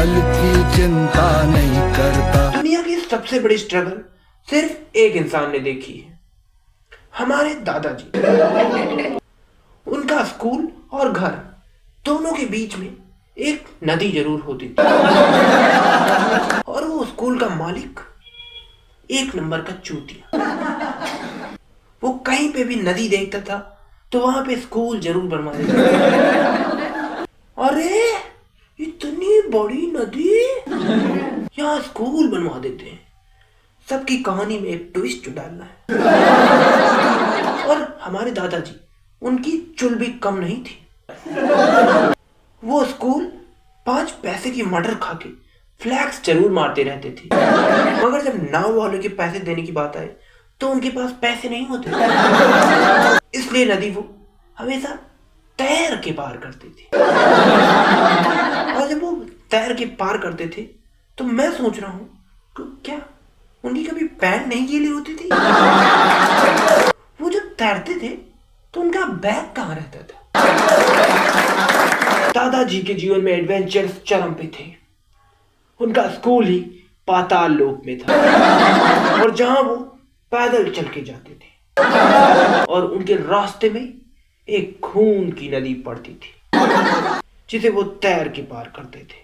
कल की चिंता नहीं करता। दुनिया की सबसे बड़ी स्ट्रगल सिर्फ एक इंसान ने देखी है, हमारे दादाजी। उनका स्कूल और घर दोनों के बीच में एक नदी जरूर होती थी और वो स्कूल का मालिक एक नंबर का चूतिया। वो कहीं पे भी नदी देखता था तो वहां पे स्कूल जरूर बनवा देता। अरे इतनी बड़ी नदी, यहाँ स्कूल बनवा देते हैं। सबकी कहानी में एक ट्विस्ट डालना है। और हमारे दादाजी, उनकी चुल भी कम नहीं थी। वो स्कूल 5 पैसे की मटर खा के फ्लैक्स जरूर मारते रहते थे, मगर जब नाव वालों के पैसे देने की बात आए तो उनके पास पैसे नहीं होते, इसलिए नदी वो हमेशा तैर के पार करते थे। और जब वो तैर के पार करते थे तो मैं सोच रहा हूँ कि क्या उनकी कभी पैंट नहीं गीली होती थी? वो जब तैरते थे तो उनका बैग कहाँ रहता था? दादाजी के जीवन में एडवेंचर्स चरम पे थे। उनका स्कूल ही पाताल लोक में था और जहां वो पैदल चल के जाते थे और उनके रास्ते में एक खून की नदी पड़ती थी जिसे वो तैर के पार करते थे।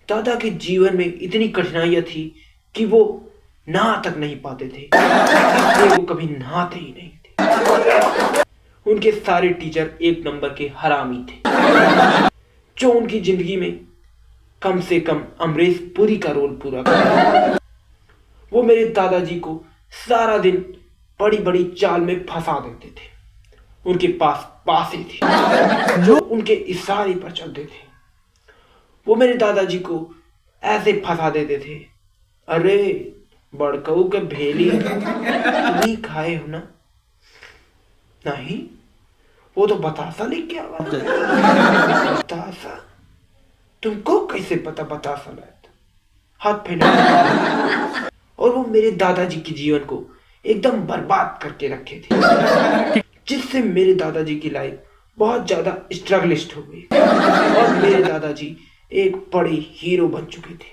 दादा के जीवन में इतनी कठिनाइयां थी कि वो नहा तक नहीं पाते थे, इसलिए वो कभी नहाते ही नहीं थे। उनके सारे टीचर एक नंबर के हरामी थे जो उनकी जिंदगी में कम से कम अमरीश पुरी का रोल पूरा कर। वो मेरे दादाजी को सारा दिन बड़ी बड़ी चाल में फंसा देते थे। उनके पास पासे थे जो उनके इशारे पर चलते थे। वो मेरे दादाजी को ऐसे फंसा देते थे, अरे बड़कऊ के भेली नहीं खाए हो ना? नहीं, वो तो बतासा लेके क्या बतासा? तुमको कैसे पता बतासा लाया था? हाथ फैला। और वो मेरे दादाजी के जीवन को एकदम बर्बाद करके रखे थे, जिससे मेरे दादाजी की लाइफ बहुत ज्यादा स्ट्रगलिस्ट हो गई और मेरे दादाजी एक बड़े हीरो बन चुके थे।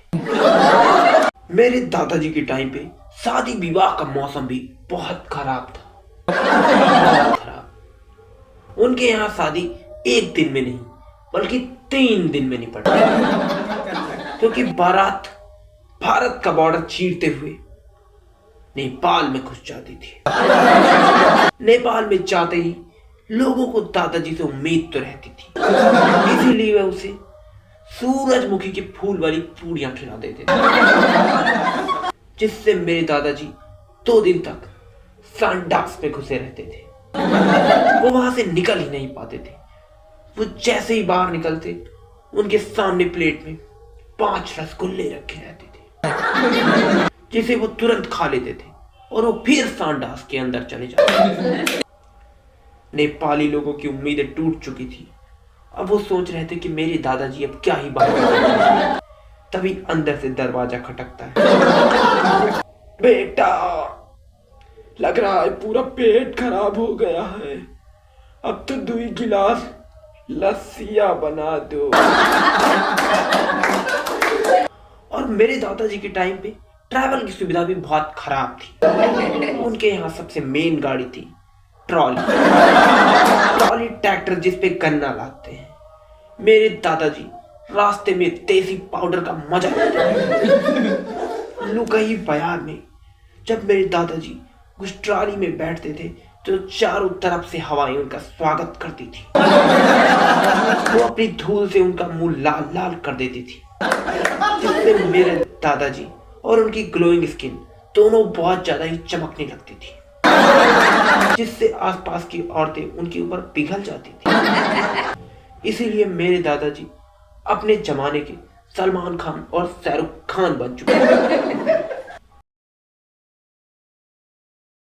मेरे दादाजी के टाइम पे शादी विवाह का मौसम भी बहुत खराब था, बहुत खराब। उनके यहाँ शादी एक दिन में नहीं बल्कि 3 दिन में निपट गई, क्योंकि बारात भारत का बॉर्डर चीरते हुए नेपाल में घुस जाती थी। नेपाल में जाते ही लोगों को दादाजी से उम्मीद तो रहती थी, इसीलिए वे उसे सूरजमुखी के फूल वाली पूड़ियां खिला देते थे, जिससे मेरे दादाजी 2 दिन तक संडास में घुसे रहते थे। वो वहां से निकल ही नहीं पाते थे। वो जैसे ही बाहर निकलते उनके सामने प्लेट में 5 रसगुल्ले रखे रहते थे, जिसे वो तुरंत खा लेते थे और वो फिर संडास के अंदर चले जाते। नेपाली लोगों की उम्मीदें टूट चुकी थी। अब वो सोच रहे थे कि मेरे दादाजी अब क्या ही बात। तभी अंदर से दरवाजा खटकता है। बेटा, लग रहा है पूरा पेट खराब हो गया है, अब तो 2 गिलास लस्सियां बना दो। और मेरे दादाजी के टाइम पे ट्रैवल की सुविधा भी बहुत खराब थी। उनके यहाँ सबसे मेन गाड़ी थी ट्रॉली ट्रैक्टर, जिस पे गन्ना लाते हैं। मेरे दादाजी रास्ते में देसी पाउडर का मजा लेते थे। लुकई बयार में जब मेरे दादाजी उस ट्रॉली में बैठते थे तो चारों तरफ से हवाएं उनका स्वागत करती थी। वो अपनी धूल से उनका मुंह लाल लाल कर देती थी, जिससे मेरे दादाजी और उनकी ग्लोइंग स्किन दोनों बहुत ज्यादा ही चमकने लगती थी, जिससे आसपास की औरतें उनके ऊपर पिघल जाती थी। इसीलिए मेरे दादाजी अपने जमाने के सलमान खान और शाहरुख खान बन चुके हैं।